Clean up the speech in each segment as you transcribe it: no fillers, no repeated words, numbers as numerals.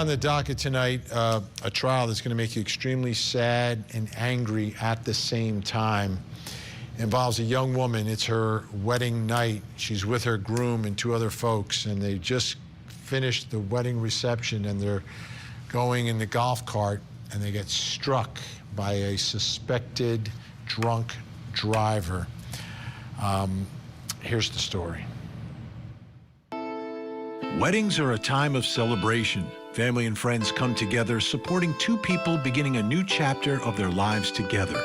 on the docket tonight, a trial that's going to make you extremely sad and angry at the same time. It involves a young woman. It's her wedding night. She's with her groom and two other folks, and they just finished the wedding reception, and they're going in the golf cart, and they get struck by a suspected drunk driver. Here's the story. Weddings are a time of celebration. Family and friends come together, supporting two people beginning a new chapter of their lives together.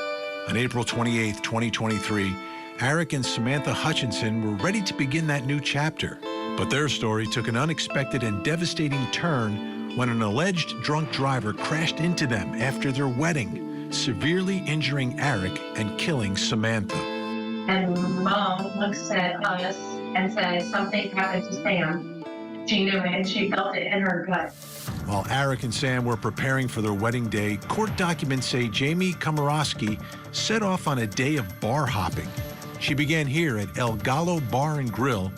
On April 28, 2023, Aric and Samantha Hutchinson were ready to begin that new chapter. But their story took an unexpected and devastating turn when an alleged drunk driver crashed into them after their wedding, severely injuring Aric and killing Samantha. And Mom looks at us and says, something happened to Sam. She knew it, and she felt it in her gut. While Aric and Sam were preparing for their wedding day, court documents say Jamie Komorowski set off on a day of bar hopping. She began here at El Gallo Bar and Grill,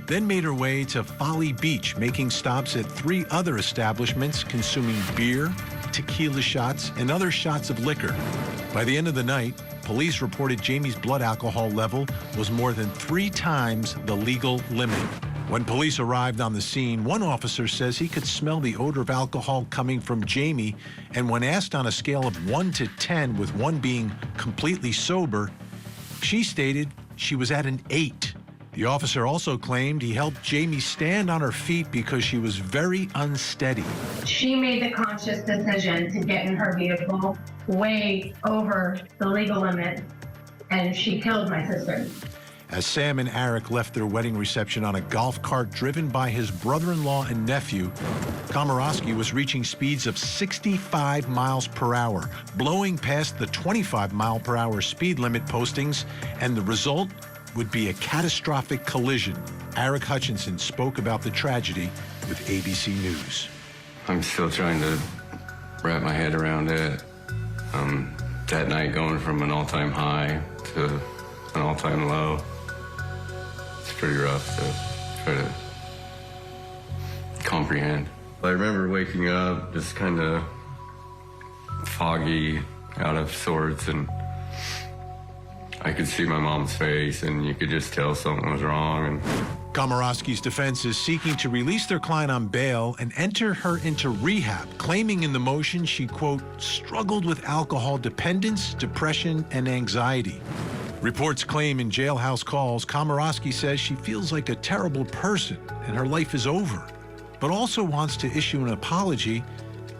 then made her way to Folly Beach, making stops at 3 other establishments, consuming beer, tequila shots, and other shots of liquor. By the end of the night, police reported Jamie's blood alcohol level was more than 3 times the legal limit. When police arrived on the scene, one officer says he could smell the odor of alcohol coming from Jamie, and when asked on a scale of 1 to 10, with 1 being completely sober, she stated she was at an 8. The officer also claimed he helped Jamie stand on her feet because she was very unsteady. She made the conscious decision to get in her vehicle way over the legal limit, and she killed my sister. As Sam and Aric left their wedding reception on a golf cart driven by his brother-in-law and nephew, Komorowski was reaching speeds of 65 miles per hour, blowing past the 25-mile-per-hour speed limit postings, and the result would be a catastrophic collision. Aric Hutchinson spoke about the tragedy with ABC News. I'm still trying to wrap my head around it. That night going from an all-time high to an all-time low. It's pretty rough to try to comprehend. I remember waking up just kind of foggy, out of sorts, and I could see my mom's face, and you could just tell something was wrong. And Komorowski's defense is seeking to release their client on bail and enter her into rehab, claiming in the motion she, quote, struggled with alcohol dependence, depression, and anxiety. Reports claim in jailhouse calls, Komorowski says she feels like a terrible person and her life is over, but also wants to issue an apology,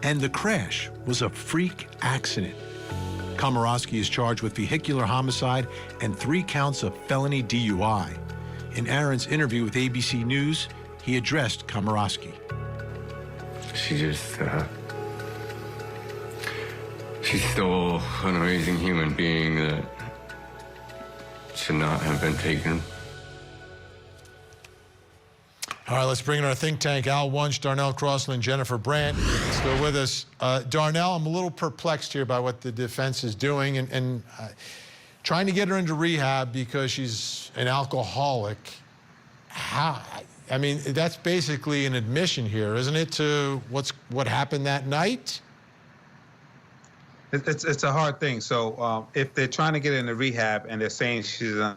and the crash was a freak accident. Komorowski is charged with vehicular homicide and 3 counts of felony DUI. In Aaron's interview with ABC News, he addressed Komorowski. She's still an amazing human being that should not have been taken. All right, let's bring in our think tank, Al Wunsch, Darnell Crossland, Jennifer Brandt, still with us. Darnell, I'm a little perplexed here by what the defense is doing and trying to get her into rehab because she's an alcoholic. How? I mean, that's basically an admission here, isn't it, to what happened that night? It's a hard thing. So if they're trying to get into rehab and they're saying she's an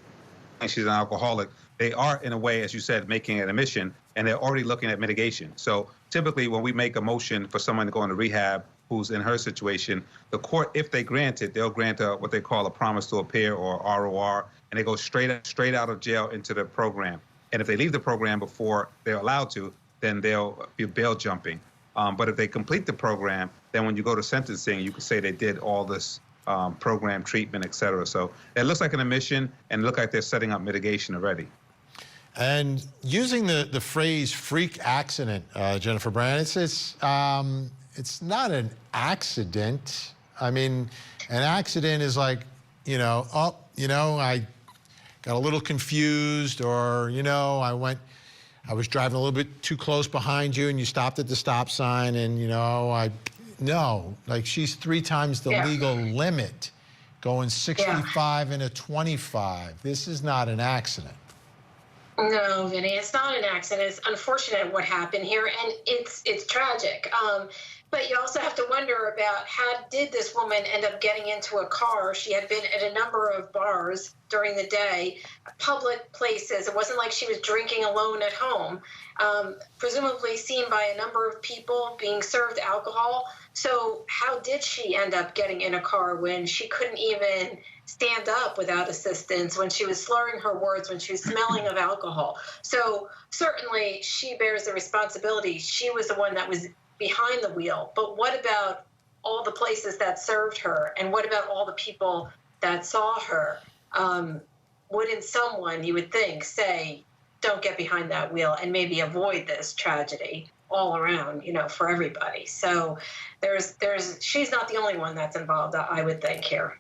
alcoholic, they are, in a way, as you said, making an admission, and they're already looking at mitigation. So typically when we make a motion for someone to go into rehab who's in her situation, the court, if they grant it, they'll grant what they call a promise to appear, or ROR, and they go straight out of jail into the program. And if they leave the program before they're allowed to, then they'll be bail jumping. But if they complete the program, then when you go to sentencing, you can say they did all this program, treatment, et cetera. So it looks like an admission, and it looks like they're setting up mitigation already. And using the phrase freak accident, Jennifer Brandt, it's not an accident. I mean, an accident is like, I got a little confused, or, I was driving a little bit too close behind you and you stopped at the stop sign, and, no, like she's 3 times the legal limit, going 65 and a 25. This is not an accident. No, Vinny, it's not an accident. It's unfortunate what happened here, and it's tragic. But you also have to wonder about how did this woman end up getting into a car? She had been at a number of bars during the day, public places. It wasn't like she was drinking alone at home. Presumably seen by a number of people, being served alcohol. So how did she end up getting in a car when she couldn't even stand up without assistance, when she was slurring her words, when she was smelling of alcohol? So certainly she bears the responsibility. She was the one that was behind the wheel. But what about all the places that served her? And what about all the people that saw her? Wouldn't someone, you would think, say, don't get behind that wheel and maybe avoid this tragedy all around, for everybody? So she's not the only one that's involved, I would think, here.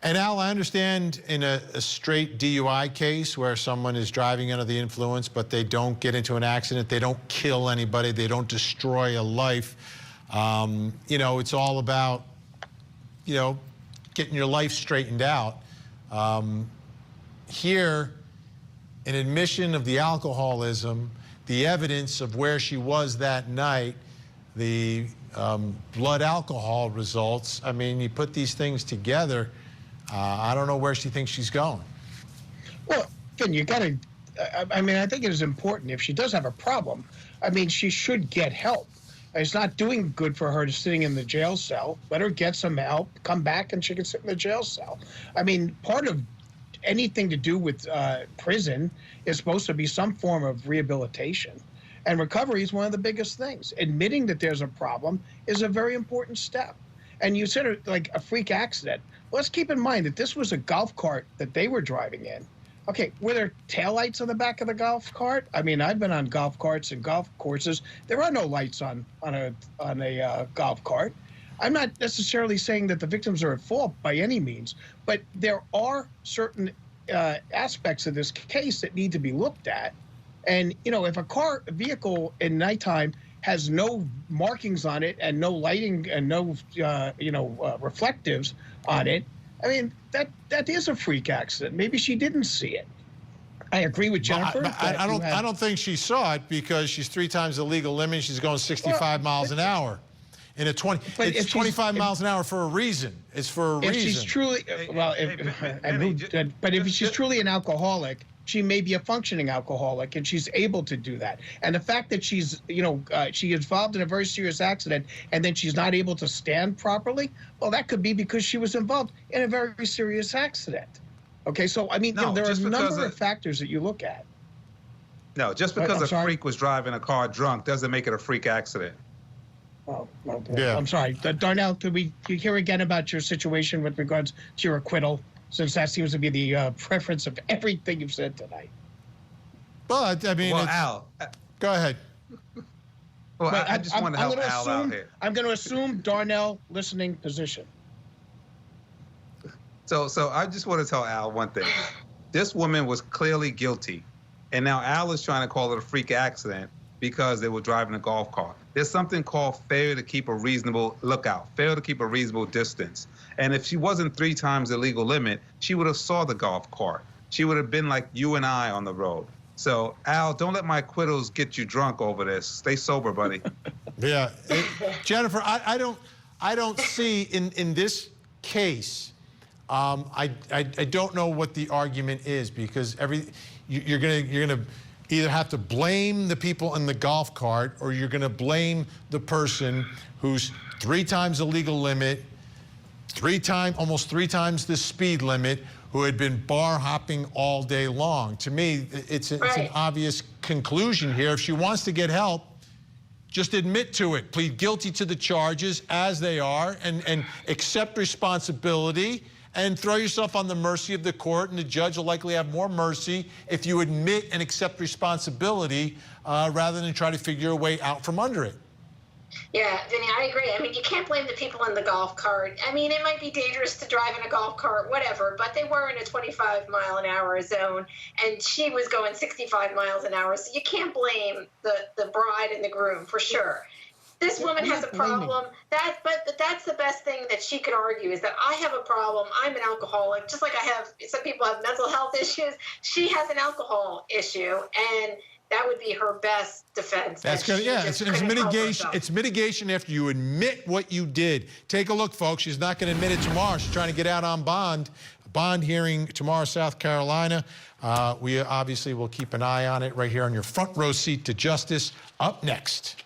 And Al, I understand in a straight DUI case where someone is driving under the influence, but they don't get into an accident, they don't kill anybody, they don't destroy a life. It's all about, getting your life straightened out. Here, an admission of the alcoholism, the evidence of where she was that night, the blood alcohol results. I mean, you put these things together. I don't know where she thinks she's going. Well, Finn, you got to, I think it is important. If she does have a problem, she should get help. It's not doing good for her to sitting in the jail cell. Let her get some help, come back, and she can sit in the jail cell. Part of anything to do with prison is supposed to be some form of rehabilitation. And recovery is one of the biggest things. Admitting that there's a problem is a very important step. And you said it like a freak accident. Let's keep in mind that this was a golf cart that they were driving in. Okay, were there taillights on the back of the golf cart? I've been on golf carts and golf courses. There are no lights on a golf cart. I'm not necessarily saying that the victims are at fault by any means, but there are certain aspects of this case that need to be looked at. And, if a vehicle in nighttime has no markings on it and no lighting and no, reflectives on it, that is a freak accident. Maybe she didn't see it. I agree with Jennifer. I don't think she saw it because she's 3 times the legal limit. She's going 65 miles an hour. In it's 25 miles an hour for a reason. It's for a reason. If she's truly, but if she's truly an alcoholic, she may be a functioning alcoholic, and she's able to do that. And the fact that she's, she is involved in a very serious accident, and then she's not able to stand properly, well, that could be because she was involved in a very serious accident. Okay, so there are a number of factors that you look at. No, just because a freak was driving a car drunk doesn't make it a freak accident. Oh, okay. Yeah. I'm sorry. Darnell, could we hear again about your situation with regards to your acquittal, since that seems to be the preference of everything you've said tonight? Well, Al. Go ahead. Well, I just want to help Al out here. I'm going to assume Darnell listening position. So I just want to tell Al one thing. This woman was clearly guilty, and now Al is trying to call it a freak accident because they were driving a golf cart. There's something called failure to keep a reasonable lookout, failure to keep a reasonable distance. And if she wasn't 3 times the legal limit, she would have saw the golf cart. She would have been like you and I on the road. So, Al, don't let my acquittals get you drunk over this. Stay sober, buddy. Yeah. Jennifer, I don't see in this case, I don't know what the argument is, because you're gonna either have to blame the people in the golf cart, or you're gonna blame the person who's 3 times the legal limit, almost 3 times the speed limit, who had been bar hopping all day long. To me, it's an obvious conclusion here. If she wants to get help, just admit to it. Plead guilty to the charges as they are, and accept responsibility, and throw yourself on the mercy of the court, and the judge will likely have more mercy if you admit and accept responsibility rather than try to figure a way out from under it. Yeah, Vinny, I agree. You can't blame the people in the golf cart. It might be dangerous to drive in a golf cart, whatever, but they were in a 25-mile-an-hour zone, and she was going 65 miles an hour, so you can't blame the bride and the groom, for sure. this woman I'm has a not blaming problem. But that's the best thing that she could argue is that I have a problem. I'm an alcoholic, just like I have. Some people have mental health issues. She has an alcohol issue, and that would be her best defense. That's good. Yeah, it's mitigation. It's mitigation after you admit what you did. Take a look, folks. She's not going to admit it tomorrow. She's trying to get out on bond. Bond hearing tomorrow, South Carolina. We obviously will keep an eye on it right here on your front row seat to justice. Up next.